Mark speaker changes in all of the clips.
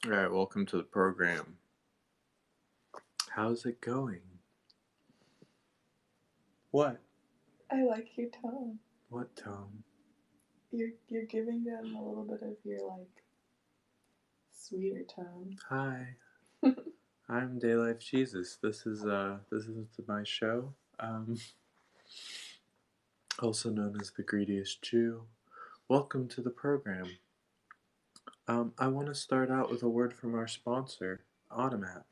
Speaker 1: All right, welcome to the program. How's it going? What?
Speaker 2: I like your tone.
Speaker 1: What tone?
Speaker 2: You're giving them a little bit of your sweeter tone.
Speaker 1: Hi, I'm Daylife Jesus. This is my show. Also known as the Greediest Jew. Welcome to the program. I want to start out with a word from our sponsor, Automat.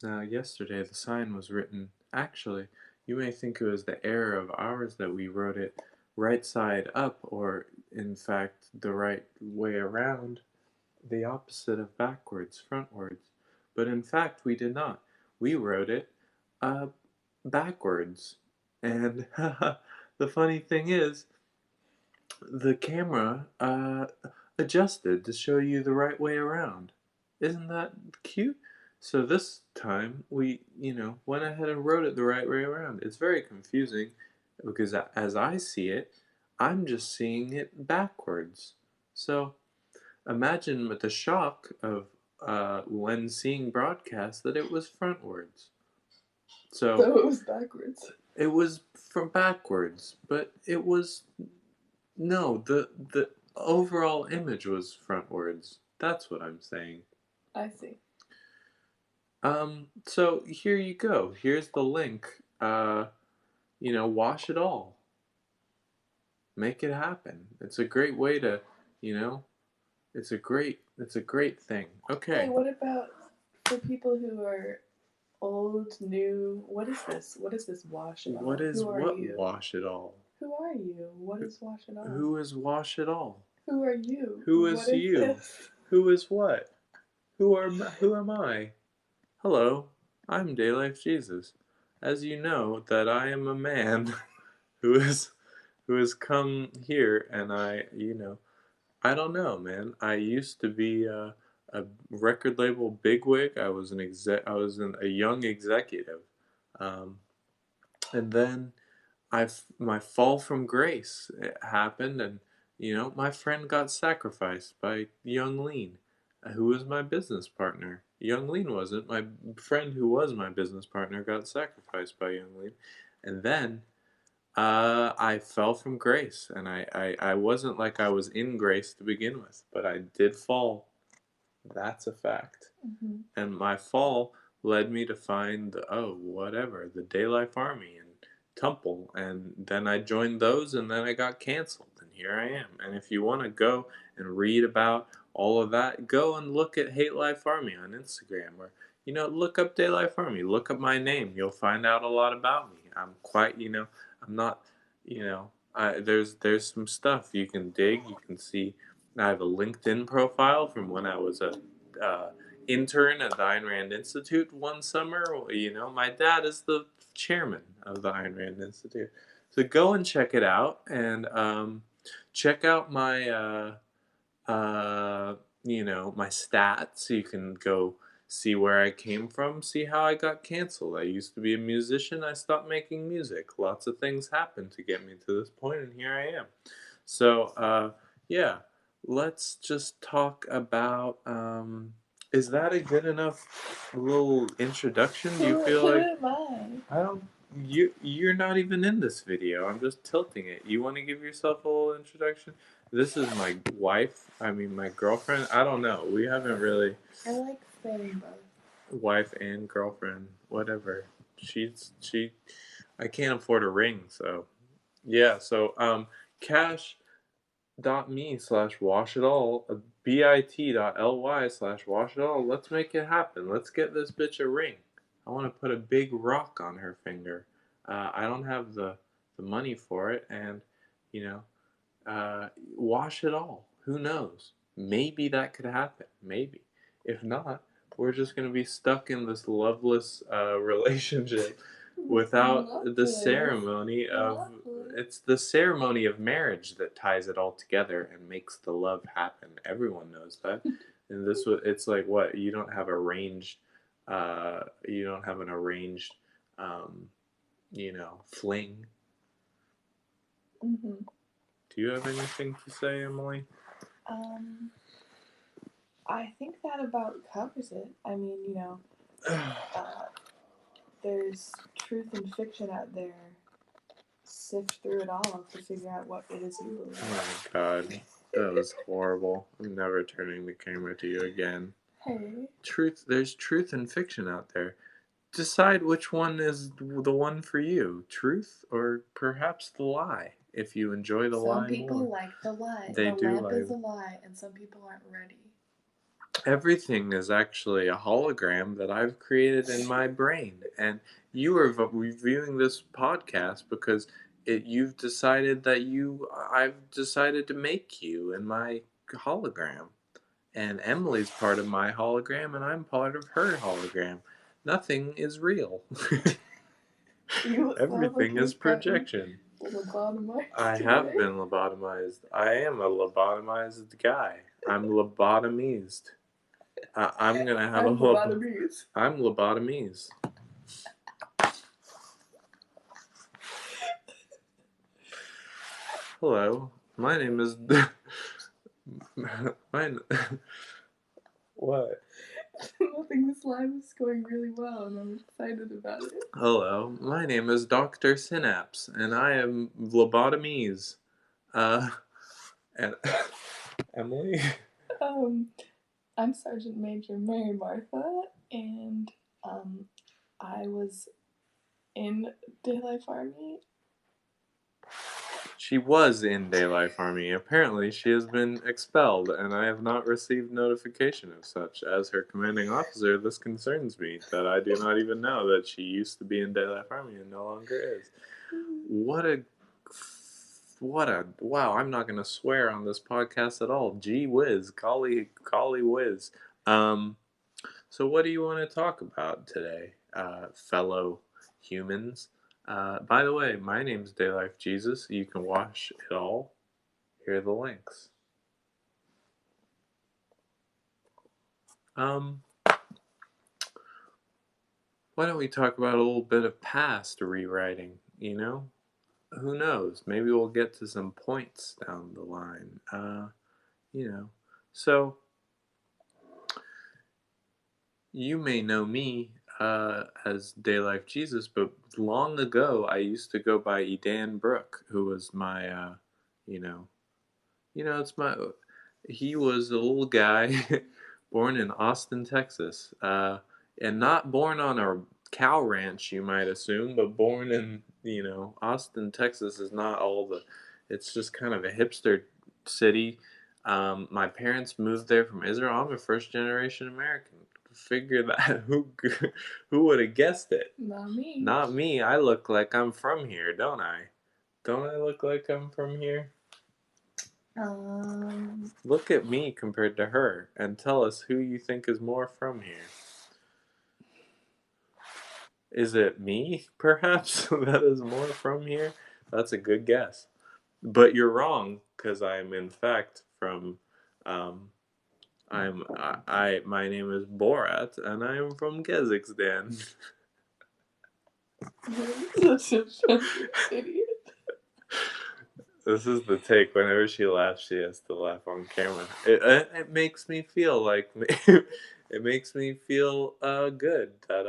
Speaker 1: Now, yesterday the sign was written. Actually, you may think it was the error of ours that we wrote it right side up, or in fact, the right way around, the opposite of backwards, frontwards. But in fact, we did not. We wrote it uh, backwards. And the funny thing is, the camera adjusted to show you the right way around. Isn't that cute? So this time we, went ahead and wrote it the right way around. It's very confusing because as I see it, I'm just seeing it backwards. So imagine with the shock of when seeing broadcast that it was frontwards. So
Speaker 2: So it was backwards.
Speaker 1: it was from backwards, but it was no, the overall image was frontwards. That's what I'm saying.
Speaker 2: I see.
Speaker 1: So here you go. Here's the link. Wash it all. Make it happen. It's a great way to, you know, it's a great thing. Okay.
Speaker 2: Hey, what about for people who are old, new? What is this? What is this wash it all?
Speaker 1: What is
Speaker 2: Who are
Speaker 1: what
Speaker 2: you?
Speaker 1: wash it all?
Speaker 2: Who are you? What is wash it all?
Speaker 1: Who is wash it all?
Speaker 2: Who are you?
Speaker 1: Who is
Speaker 2: what is
Speaker 1: you?
Speaker 2: This?
Speaker 1: Who is what? Who am I? Hello, I'm Daylife Jesus. As you know, that I am a man who has come here, and I don't know, man. I used to be a record label bigwig. I was a young executive, um, and then my fall from grace happened, and my friend got sacrificed by Young Lean, who was my business partner. Young Lean wasn't. My friend who was my business partner got sacrificed by Young Lean, and then I fell from grace, and I wasn't like I was in grace to begin with, but I did fall. That's a fact.
Speaker 2: Mm-hmm.
Speaker 1: And my fall led me to find the Daylife Army and Temple, and then I joined those, and then I got canceled, and here I am. And if you want to go and read about all of that, go and look at Hate Life Army on Instagram, or look up Daylife Army, look up my name. You'll find out a lot about me. I'm quite, I'm not, there's some stuff you can dig. You can see I have a LinkedIn profile from when I was a uh, intern at the Ayn Rand Institute one summer. My dad is the chairman of the Ayn Rand Institute. So go and check it out, and check out my my stats. You can go see where I came from, see how I got canceled. I used to be a musician. I stopped making music. Lots of things happened to get me to this point, and here I am. So yeah, let's just talk about. Is that a good enough little introduction? Do you feel
Speaker 2: Who
Speaker 1: like
Speaker 2: am I?
Speaker 1: I don't? You're not even in this video. I'm just tilting it. You want to give yourself a little introduction? This is my wife. I mean, my girlfriend. I don't know. We haven't really
Speaker 2: I like saying both.
Speaker 1: wife and girlfriend. Whatever. She. I can't afford a ring, so yeah. So cash.me/wash it all, bit.ly/wash it all. Let's make it happen. Let's get this bitch a ring. I want to put a big rock on her finger. I don't have the money for it, and wash it all. Who knows? Maybe that could happen. Maybe. If not, we're just gonna be stuck in this loveless relationship without the ceremony of it's the ceremony of marriage that ties it all together and makes the love happen. Everyone knows that. And it's like what you don't have an arranged fling.
Speaker 2: Mm-hmm.
Speaker 1: Do you have anything to say, Emily?
Speaker 2: I think that about covers it. I mean, there's truth and fiction out there. Sift through it all to figure out what it is you believe.
Speaker 1: Oh my god, that was horrible. I'm never turning the camera to you again.
Speaker 2: Hey.
Speaker 1: There's truth and fiction out there. Decide which one is the one for you, truth or perhaps the lie. If you enjoy the lie more.
Speaker 2: Some people like the lie.
Speaker 1: They
Speaker 2: the
Speaker 1: do
Speaker 2: lamp
Speaker 1: like
Speaker 2: is a lie, and some people aren't ready.
Speaker 1: Everything is actually a hologram that I've created in my brain, and you are reviewing this podcast because you've decided that I've decided to make you in my hologram, and Emily's part of my hologram, and I'm part of her hologram. Nothing is real. Everything is projection. I have been lobotomized. I am a lobotomized guy. I'm lobotomized. I'm gonna have
Speaker 2: I'm lobotomized.
Speaker 1: I'm lobotomized. Hello, my name is. Mine. What?
Speaker 2: Nothing. This live is going really well, and I'm excited about it.
Speaker 1: Hello, my name is Dr. Synapse, and I am lobotomized. And Emily.
Speaker 2: I'm Sergeant Major Mary Martha, and I was in Daylife Army.
Speaker 1: She was in Daylife Army. Apparently, she has been expelled, and I have not received notification of such. As her commanding officer, this concerns me that I do not even know that she used to be in Daylife Army and no longer is. What a wow! I'm not going to swear on this podcast at all. Gee whiz, golly whiz. So what do you want to talk about today, fellow humans? By the way, my name's Daylife Jesus. You can watch it all. Here are the links. Why don't we talk about a little bit of past rewriting, Who knows? Maybe we'll get to some points down the line. So you may know me as Daylife Jesus, but long ago I used to go by Edan Brooke, who was my, it's my. He was a little guy born in Austin, Texas, and not born on a cow ranch, you might assume, but born in Austin, Texas is not all the. It's just kind of a hipster city. My parents moved there from Israel. I'm a first generation American. Figure that who would have guessed it?
Speaker 2: Not me.
Speaker 1: Not me. I look like I'm from here, don't I? Don't I look like I'm from here? Look at me compared to her and tell us who you think is more from here. Is it me, perhaps, that is more from here? That's a good guess. But you're wrong, because I'm in fact from my name is Borat, and I am from Kazakhstan.
Speaker 2: Such a idiot.
Speaker 1: This is the take. Whenever she laughs, she has to laugh on camera. It makes me feel like it makes me feel good that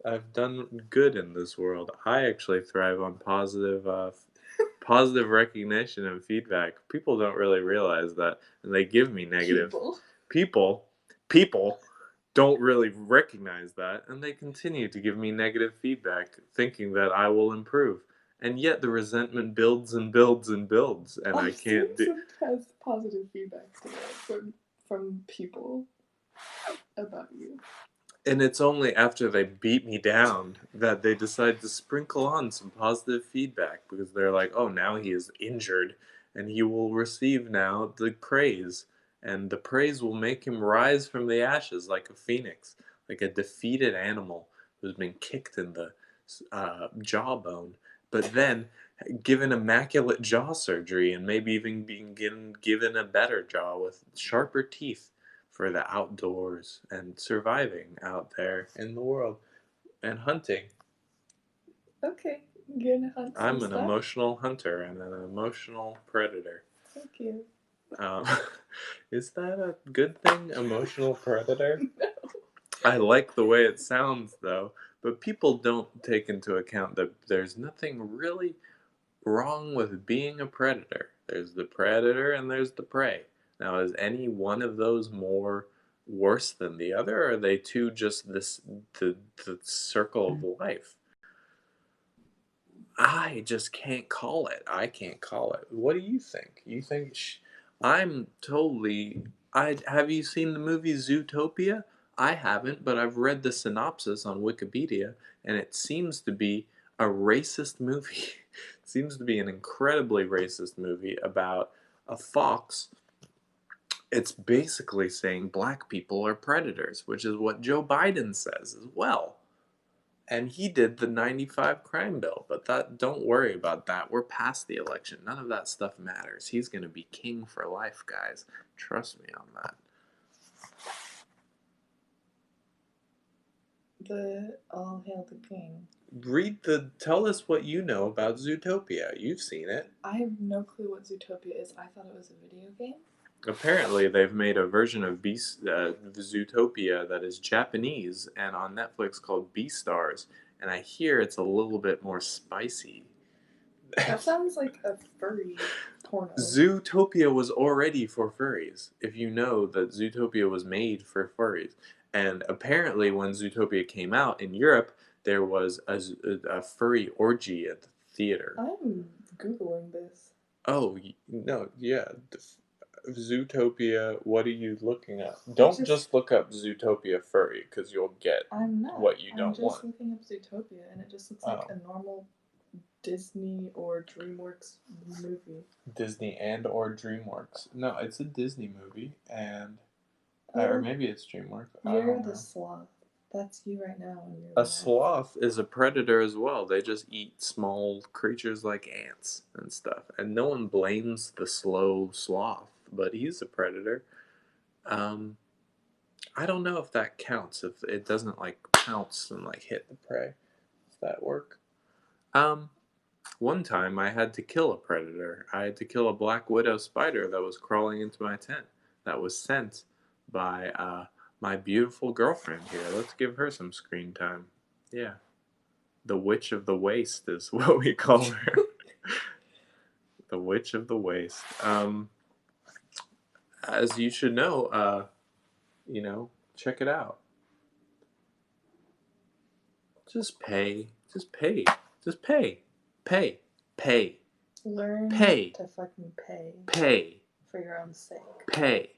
Speaker 1: I've done good in this world. I actually thrive on positive recognition and feedback. People don't really realize that, and they give me negative. People don't really recognize that, and they continue to give me negative feedback, thinking that I will improve. And yet the resentment builds and builds and builds, and I can't do.
Speaker 2: Has positive feedback from people about you.
Speaker 1: And it's only after they beat me down that they decide to sprinkle on some positive feedback, because they're like, oh, now he is injured, and he will receive now the praise, and the praise will make him rise from the ashes like a phoenix, like a defeated animal who's been kicked in the jawbone, but then given immaculate jaw surgery, and maybe even being given a better jaw with sharper teeth for the outdoors and surviving out there in the world and hunting.
Speaker 2: Okay, You're gonna hunt some
Speaker 1: I'm an
Speaker 2: stuff?
Speaker 1: emotional hunter and an emotional predator.
Speaker 2: So cute.
Speaker 1: Um, is that a good thing, emotional predator?
Speaker 2: No.
Speaker 1: I like the way it sounds, though, but people don't take into account that there's nothing really wrong with being a predator. There's the predator and there's the prey. Now, is any one of those more worse than the other, or are they two just the circle of life? I just can't call it. I can't call it. What do you think? You think I'm totally. I have you seen the movie Zootopia? I haven't, but I've read the synopsis on Wikipedia, and it seems to be a racist movie. It seems to be an incredibly racist movie about a fox. It's basically saying black people are predators, which is what Joe Biden says as well. And he did the 95 crime bill, but that don't worry about that. We're past the election. None of that stuff matters. He's going to be king for life, guys. Trust me on that.
Speaker 2: The All Hail the King.
Speaker 1: Tell us what you know about Zootopia. You've seen it.
Speaker 2: I have no clue what Zootopia is. I thought it was a video game.
Speaker 1: Apparently, they've made a version of Zootopia that is Japanese and on Netflix called Beastars, and I hear it's a little bit more spicy.
Speaker 2: That sounds like a furry porno.
Speaker 1: Zootopia was already for furries, if you know that Zootopia was made for furries. And apparently, when Zootopia came out in Europe, there was a furry orgy at the theater.
Speaker 2: I'm Googling this.
Speaker 1: Oh, no, yeah. Zootopia, what are you looking at? Don't just look up Zootopia furry, because you'll get
Speaker 2: I'm not.
Speaker 1: what you don't
Speaker 2: I'm just
Speaker 1: want.
Speaker 2: looking up Zootopia, and it just looks like a normal Disney or DreamWorks movie.
Speaker 1: Disney and or DreamWorks. No, it's a Disney movie, and or maybe it's DreamWorks.
Speaker 2: You're the sloth. That's you right now.
Speaker 1: A sloth is a predator as well. They just eat small creatures like ants and stuff. And no one blames the slow sloth, but he's a predator. I don't know if that counts, if it doesn't like pounce and like hit the prey. Does that work? One time I had to kill a predator. I had to kill a black widow spider that was crawling into my tent. That was sent by my beautiful girlfriend here. Let's give her some screen time. Yeah. The Witch of the Waste is what we call her. The Witch of the Waste. As you should know, check it out. Just pay. Just pay. Just pay. Pay. Pay.
Speaker 2: Learn
Speaker 1: Pay.
Speaker 2: to fucking pay.
Speaker 1: Pay.
Speaker 2: For your own sake.
Speaker 1: Pay.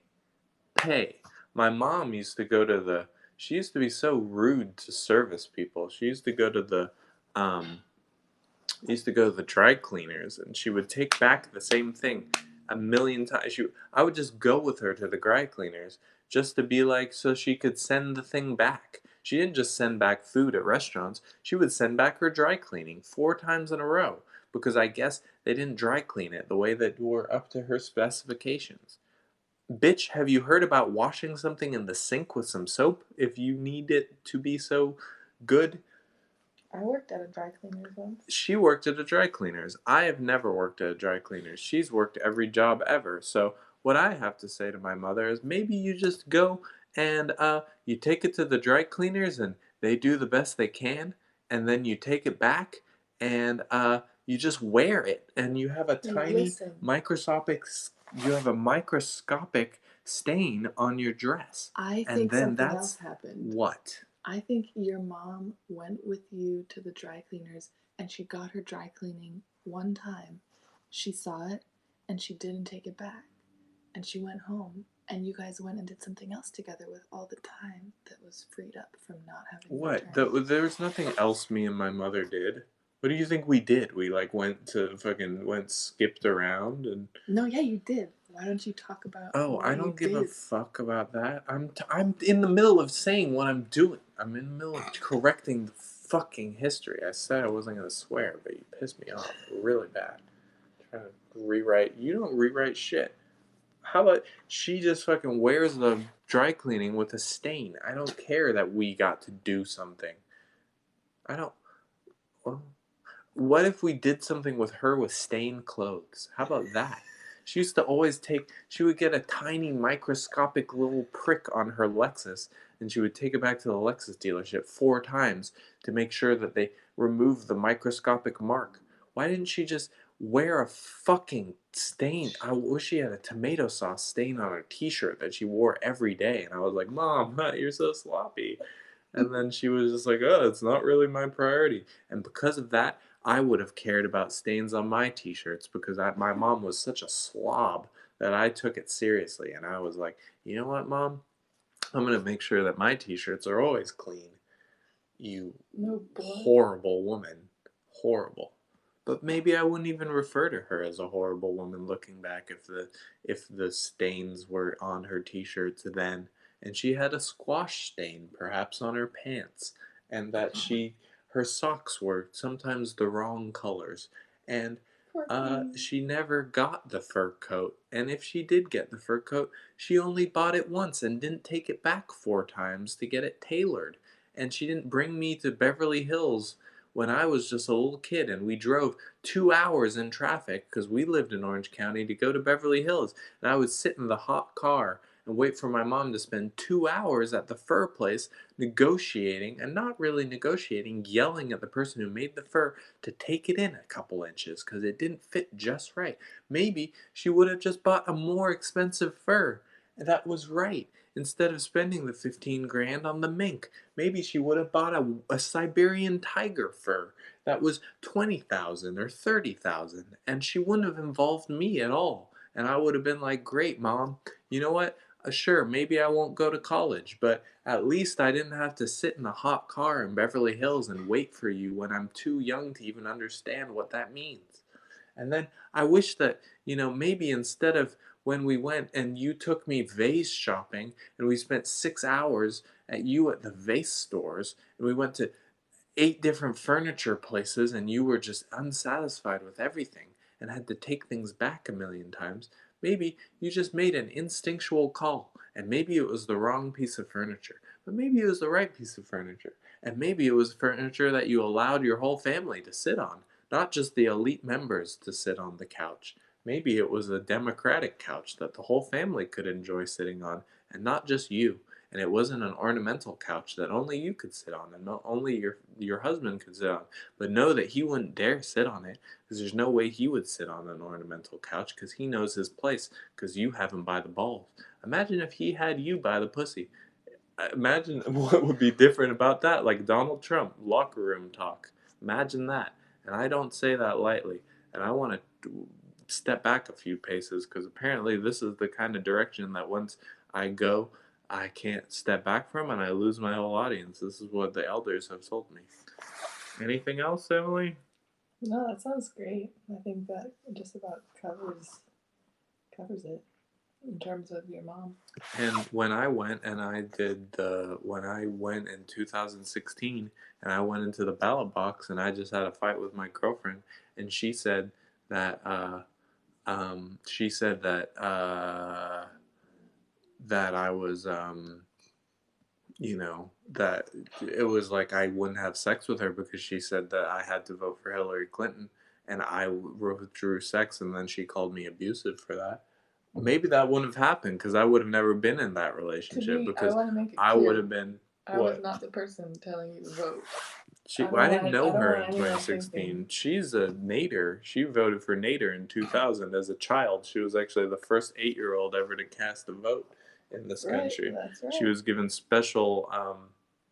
Speaker 1: Pay. My mom used to go to she used to be so rude to service people. She used to go to the dry cleaners, and she would take back the same thing a million times. I would just go with her to the dry cleaners just to be like, so she could send the thing back. She didn't just send back food at restaurants. She would send back her dry cleaning 4 times in a row because I guess they didn't dry clean it the way that were up to her specifications. Bitch, have you heard about washing something in the sink with some soap if you need it to be so good?
Speaker 2: I worked at a dry cleaner's once.
Speaker 1: She worked at a dry cleaner's. I have never worked at a dry cleaner's. She's worked every job ever. So what I have to say to my mother is maybe you just go and you take it to the dry cleaners and they do the best they can, and then you take it back and you just wear it, and you have a tiny microscopic stain on your dress.
Speaker 2: I think something else happened.
Speaker 1: What?
Speaker 2: I think your mom went with you to the dry cleaners and she got her dry cleaning one time. She saw it and she didn't take it back. And she went home and you guys went and did something else together with all the time that was freed up from not having
Speaker 1: what? There was nothing else me and my mother did. What do you think we did? We skipped around and.
Speaker 2: No, yeah, you did. Why don't you talk about?
Speaker 1: Oh, I don't give a fuck about that. I'm in the middle of saying what I'm doing. I'm in the middle of correcting the fucking history. I said I wasn't gonna swear, but you pissed me off really bad. Trying to rewrite. You don't rewrite shit. How about she just fucking wears the dry cleaning with a stain? I don't care that we got to do something. I don't. Well, what if we did something with her with stained clothes? How about that? She used to always she would get a tiny microscopic little prick on her Lexus, and she would take it back to the Lexus dealership 4 times to make sure that they removed the microscopic mark. Why didn't she just wear a fucking stain? I wish she had a tomato sauce stain on her t-shirt that she wore every day. And I was like, Mom, you're so sloppy. And then she was just like, oh, it's not really my priority. And because of that, I would have cared about stains on my t-shirts because my mom was such a slob that I took it seriously. And I was like, you know what, Mom? I'm going to make sure that my t-shirts are always clean. You
Speaker 2: No blood.
Speaker 1: horrible woman. Horrible. But maybe I wouldn't even refer to her as a horrible woman looking back if the stains were on her t-shirts then, and she had a squash stain perhaps on her pants, and that her socks were sometimes the wrong colors, and
Speaker 2: Poor thing.
Speaker 1: she never got the fur coat, and if she did get the fur coat, she only bought it once and didn't take it back 4 times to get it tailored, and she didn't bring me to Beverly Hills when I was just a little kid, and we drove 2 hours in traffic because we lived in Orange County to go to Beverly Hills. And I would sit in the hot car and wait for my mom to spend 2 hours at the fur place negotiating, and not really negotiating, yelling at the person who made the fur to take it in a couple inches because it didn't fit just right. Maybe she would have just bought a more expensive fur. And that was right. Instead of spending the 15 grand on the mink, maybe she would have bought a Siberian tiger fur that was 20,000 or 30,000, and she wouldn't have involved me at all. And I would have been like, great, Mom. You know what? Sure, maybe I won't go to college, but at least I didn't have to sit in a hot car in Beverly Hills and wait for you when I'm too young to even understand what that means. And then I wish that, maybe instead of when we went and you took me vase shopping and we spent 6 hours at the vase stores and we went to 8 different furniture places and you were just unsatisfied with everything and had to take things back a million times, maybe you just made an instinctual call and maybe it was the wrong piece of furniture, but maybe it was the right piece of furniture. And maybe it was furniture that you allowed your whole family to sit on, not just the elite members to sit on the couch. Maybe it was a democratic couch that the whole family could enjoy sitting on, and not just you. And it wasn't an ornamental couch that only you could sit on and not only your husband could sit on. But know that he wouldn't dare sit on it because there's no way he would sit on an ornamental couch because he knows his place because you have him by the balls. Imagine if he had you by the pussy. Imagine what would be different about that, like Donald Trump, locker room talk. Imagine that. And I don't say that lightly. And I want to step back a few paces because apparently this is the kind of direction that once I go, I can't step back from and I lose my whole audience. This is what the elders have told me. Anything else, Emily?
Speaker 2: No, that sounds great. I think that just about covers it in terms of your mom.
Speaker 1: And when I went and when I went in 2016 and I went into the ballot box and I just had a fight with my girlfriend and that, she said that I was, that it was like I wouldn't have sex with her because she said that I had to vote for Hillary Clinton and I withdrew sex and then she called me abusive for that. Maybe that wouldn't have happened because I would have never been in that
Speaker 2: To
Speaker 1: relationship
Speaker 2: me, I
Speaker 1: because
Speaker 2: want to make it
Speaker 1: I would
Speaker 2: clear
Speaker 1: have been
Speaker 2: I was
Speaker 1: what?
Speaker 2: not the person telling you to vote.
Speaker 1: I didn't
Speaker 2: I
Speaker 1: know
Speaker 2: don't
Speaker 1: her
Speaker 2: want
Speaker 1: in
Speaker 2: anyone thinking.
Speaker 1: 2016. She's a Nader. She voted for Nader in 2000 as a child. She was actually the first 8-year-old ever to cast a vote in this
Speaker 2: Right,
Speaker 1: country.
Speaker 2: that's
Speaker 1: She
Speaker 2: right.
Speaker 1: was given special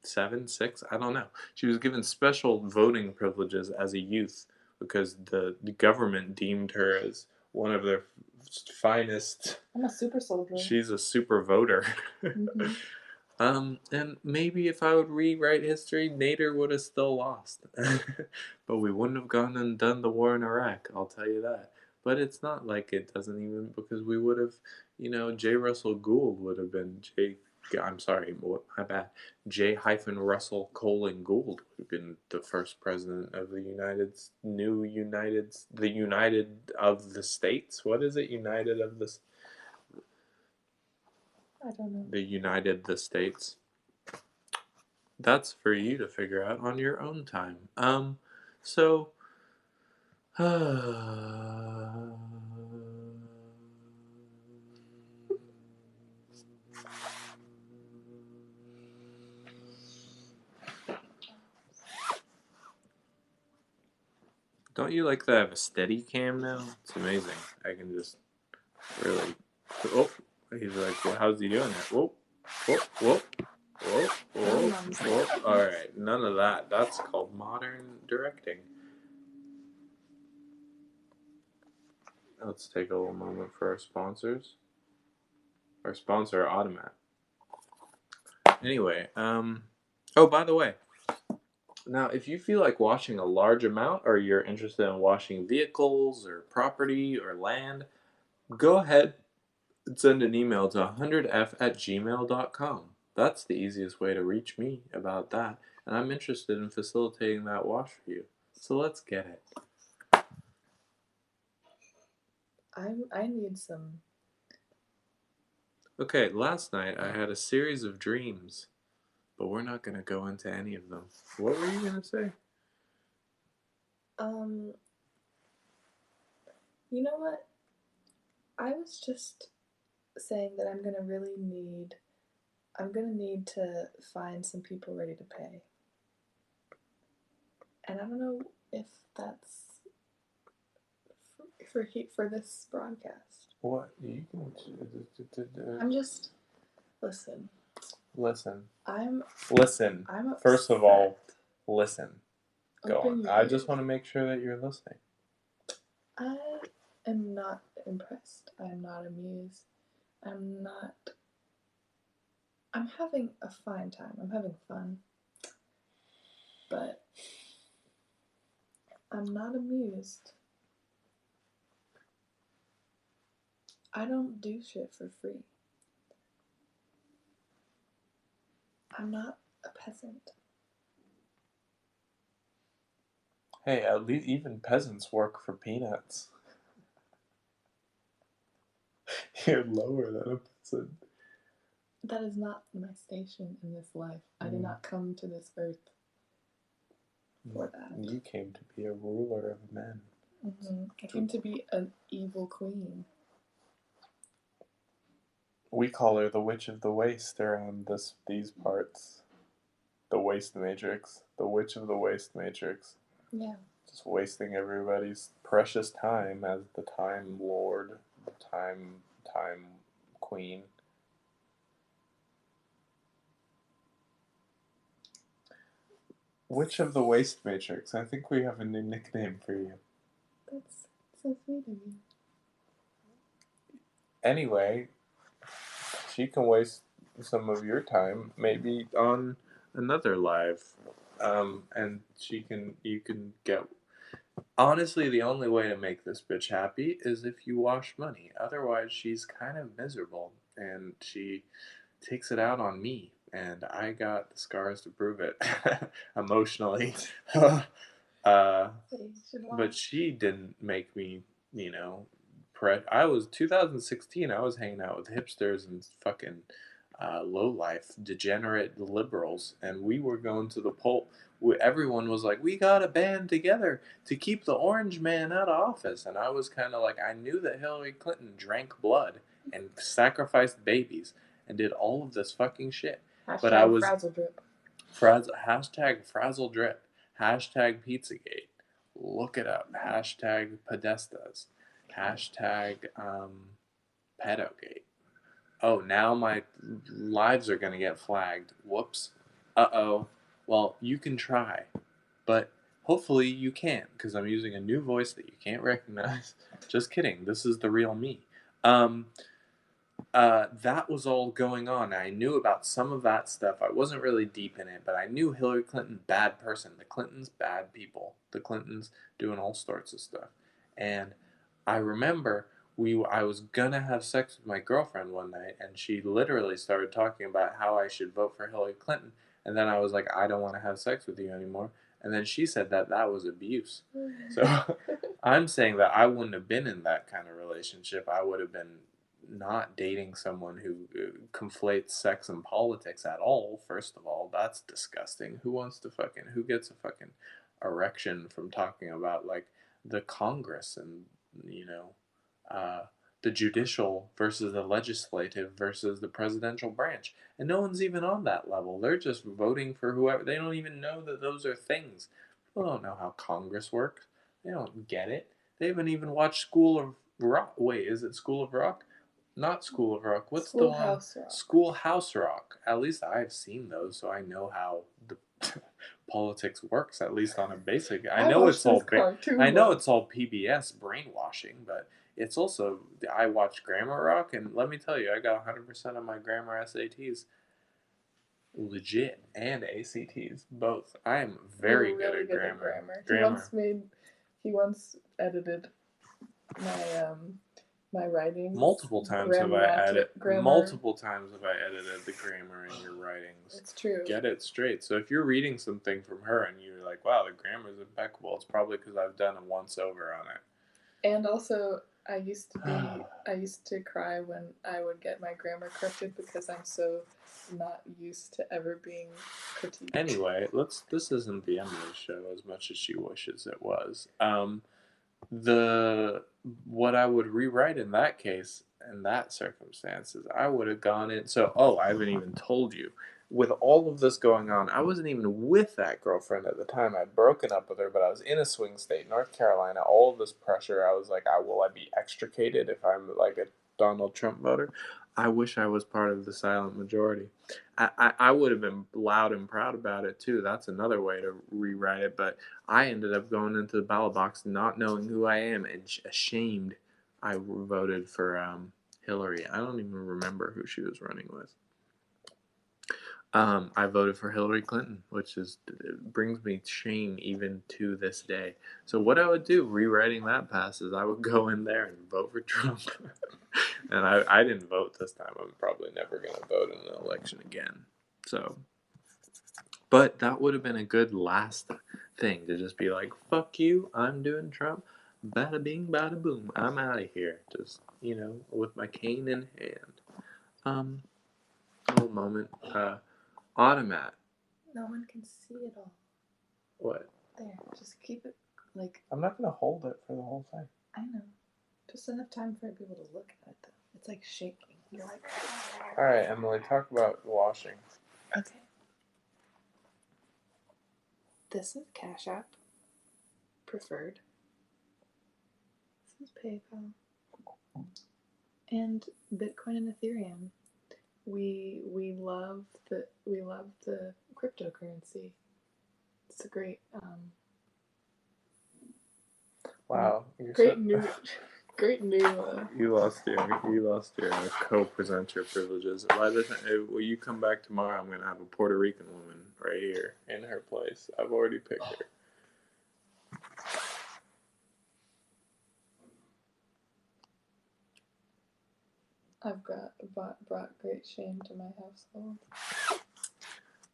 Speaker 1: 7, 6, I don't know. She was given special voting privileges as a youth because the government deemed her as one of their finest.
Speaker 2: I'm a super soldier.
Speaker 1: She's a super voter.
Speaker 2: Mm-hmm.
Speaker 1: And maybe if I would rewrite history, Nader would have still lost. But we wouldn't have gone and done the war in Iraq, I'll tell you that. But it's not like it doesn't even, because we would have, J. Russell Gould would have been I'm sorry, my bad. J. hyphen Russell Colin Gould would have been the first president of the United of the States. What is it? United of the
Speaker 2: I don't know.
Speaker 1: The United the States. That's for you to figure out on your own time. So Don't you like that I have a steady cam now? It's amazing. I can just really. Oh, he's like, well, how's he doing that? Whoa, whoa, whoa, whoa, whoa, whoa. All right, none of that. That's called modern directing. Let's take a little moment for our sponsors. Our sponsor, Automat. Anyway, oh, by the way, now if you feel like washing a large amount or you're interested in washing vehicles or property or land, go ahead and send an email to 100f@gmail.com. That's the easiest way to reach me about that, and I'm interested in facilitating that wash for you. So let's get it.
Speaker 2: I need some.
Speaker 1: Okay, last night I had a series of dreams, but we're not going to go into any of them. What were you going to say?
Speaker 2: Um, you know what? I was just saying that I'm gonna need to find some people ready to pay. And I don't know if that's for this broadcast.
Speaker 1: What? You can.
Speaker 2: I'm just listen.
Speaker 1: Listen.
Speaker 2: I'm
Speaker 1: Listen.
Speaker 2: I'm upset.
Speaker 1: First of all, listen. Go
Speaker 2: Open
Speaker 1: on.
Speaker 2: your
Speaker 1: I
Speaker 2: ears.
Speaker 1: just want to make sure that you're listening.
Speaker 2: I am not impressed. I'm not amused. I'm not. I'm having a fine time. I'm having fun. But I'm not amused. I don't do shit for free. I'm not a peasant.
Speaker 1: Hey, at least even peasants work for peanuts. You're lower than a peasant.
Speaker 2: That is not my station in this life. I did not come to this earth for that.
Speaker 1: You came to be a ruler of men.
Speaker 2: I came to be an evil queen.
Speaker 1: We call her the Witch of the Waste around these parts. The Waste Matrix. The Witch of the Waste Matrix.
Speaker 2: Yeah.
Speaker 1: Just wasting everybody's precious time as the Time Lord, the Time Queen. Witch of the Waste Matrix. I think we have a new nickname for you.
Speaker 2: That's so sweet of you.
Speaker 1: Anyway, she can waste some of your time, maybe on another live, and you can get. Honestly, the only way to make this bitch happy is if you wash money. Otherwise, she's kind of miserable, and she takes it out on me, and I got the scars to prove it emotionally. But she didn't make me, you know, I was 2016. I was hanging out with hipsters and fucking low life, degenerate liberals, and we were going to the poll. Everyone was like, "We got to band together to keep the orange man out of office," and I was kind of like, I knew that Hillary Clinton drank blood and sacrificed babies and did all of this fucking shit.
Speaker 2: Hashtag
Speaker 1: but I was
Speaker 2: frazzle drip.
Speaker 1: Hashtag frazzle drip. Hashtag Pizzagate. Look it up. Hashtag Podestas. Hashtag Pedogate. Oh, now my lives are going to get flagged. Whoops. Uh-oh. Well, you can try. But hopefully you can't, because I'm using a new voice that you can't recognize. Just kidding. This is the real me. That was all going on. I knew about some of that stuff. I wasn't really deep in it, but I knew Hillary Clinton, bad person. The Clintons, bad people. The Clintons doing all sorts of stuff. And I remember I was gonna have sex with my girlfriend one night, and she literally started talking about how I should vote for Hillary Clinton. And then I was like, I don't want to have sex with you anymore. And then she said that was abuse. So I'm saying that I wouldn't have been in that kind of relationship. I would have been not dating someone who conflates sex and politics at all. First of all, that's disgusting. Who gets a fucking erection from talking about like the Congress and, you know, uh, the judicial versus the legislative versus the presidential branch. And no one's even on that level. They're just voting for whoever. They don't even know that those are things. People don't know how Congress works. They don't get it. They haven't even watched School of Rock. Wait, is it School of Rock? Not School of Rock. What's the one?
Speaker 2: Schoolhouse Rock.
Speaker 1: Schoolhouse Rock. At least I've seen those, so I know how the politics works. At least on a basic. I know
Speaker 2: watched
Speaker 1: it's all.
Speaker 2: this cartoon
Speaker 1: I know
Speaker 2: once.
Speaker 1: it's all PBS brainwashing, but it's also. I watched Grammar Rock, and let me tell you, I got 100% of my grammar SATs legit and ACTs both. I am very
Speaker 2: You're
Speaker 1: good
Speaker 2: really
Speaker 1: at
Speaker 2: good at
Speaker 1: grammar.
Speaker 2: grammar. He once edited my my writings.
Speaker 1: Multiple times have I edited.
Speaker 2: Grammar.
Speaker 1: Multiple times have I edited the grammar in your writings.
Speaker 2: It's true.
Speaker 1: Get it straight. So if you're reading something from her and you're like, "Wow, the grammar is impeccable," it's probably because I've done a once over on it.
Speaker 2: And also, I used to cry when I would get my grammar corrected because I'm so not used to ever being critiqued.
Speaker 1: Anyway, this isn't the end of the show as much as she wishes it was. What I would rewrite in that case, in that circumstances, I would have gone in. So, I haven't even told you. With all of this going on, I wasn't even with that girlfriend at the time. I'd broken up with her, but I was in a swing state, North Carolina. All of this pressure, I was like, will I be extricated if I'm like a Donald Trump voter? I wish I was part of the silent majority. I would have been loud and proud about it too. That's another way to rewrite it. But I ended up going into the ballot box not knowing who I am and ashamed I voted for Hillary. I don't even remember who she was running with. I voted for Hillary Clinton, which brings me shame even to this day. So what I would do, rewriting that past, is I would go in there and vote for Trump. And I didn't vote this time. I'm probably never going to vote in an election again. So, but that would have been a good last thing to just be like, fuck you, I'm doing Trump. Bada bing, bada boom. I'm out of here. Just, with my cane in hand. A little moment. Automat.
Speaker 2: No one can see it all.
Speaker 1: What?
Speaker 2: There, just keep it like.
Speaker 1: I'm not going to hold it for the whole thing.
Speaker 2: I know. Just enough time for people to look at it, though. It's like shaking. You're like.
Speaker 1: Alright, Emily, talk about washing.
Speaker 2: Okay. This is Cash App. Preferred. This is PayPal. And Bitcoin and Ethereum. We love the cryptocurrency. It's a great
Speaker 1: Wow,
Speaker 2: great new.
Speaker 1: You lost your co-presenter privileges. By the time will you come back tomorrow, I'm gonna have a Puerto Rican woman right here in her place. I've already picked her.
Speaker 2: I've brought great shame to my household.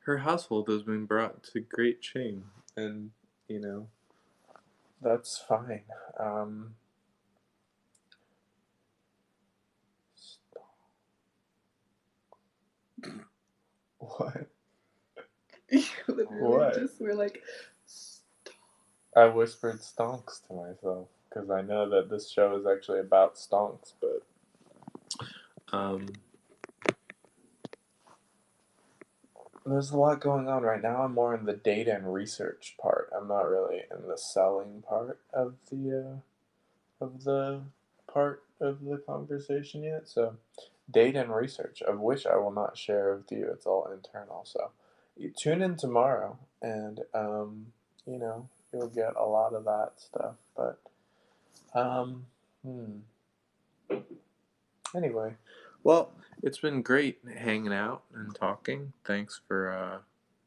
Speaker 1: Her household has been brought to great shame, and that's fine. What?
Speaker 2: You literally just were like, stop.
Speaker 1: I whispered stonks to myself because I know that this show is actually about stonks, but there's a lot going on right now. I'm more in the data and research part. I'm not really in the selling part of the part of the conversation yet. So, data and research, of which I will not share with you. It's all internal. So, you tune in tomorrow, and you'll get a lot of that stuff. But anyway, well, it's been great hanging out and talking. Thanks for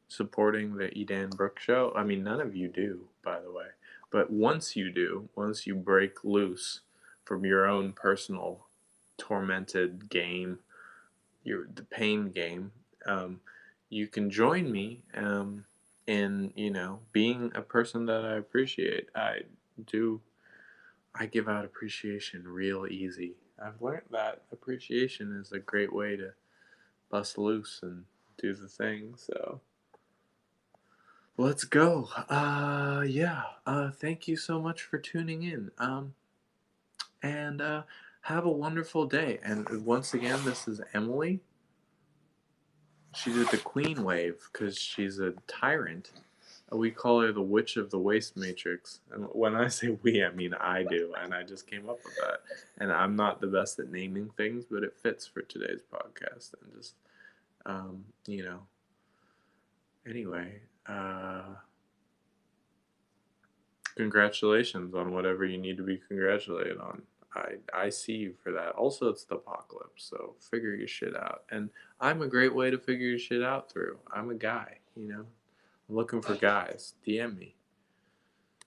Speaker 1: supporting the Edan Brooke show. I mean, none of you do, by the way. But once you do, once you break loose from your own personal tormented game, the pain game, you can join me in being a person that I appreciate. I give out appreciation real easy. I've learned that appreciation is a great way to bust loose and do the thing. So Let's go. Yeah. Thank you so much for tuning in. And have a wonderful day. And once again, this is Emily. She did the Queen Wave because she's a tyrant. We call her the Witch of the Waste Matrix. And when I say we, I mean I do. And I just came up with that. And I'm not the best at naming things, but it fits for today's podcast. And just, you know, anyway, congratulations on whatever you need to be congratulated on. I see you for that. Also, it's the apocalypse, so figure your shit out. And I'm a great way to figure your shit out through. I'm a guy, you know. I'm looking for guys. DM me.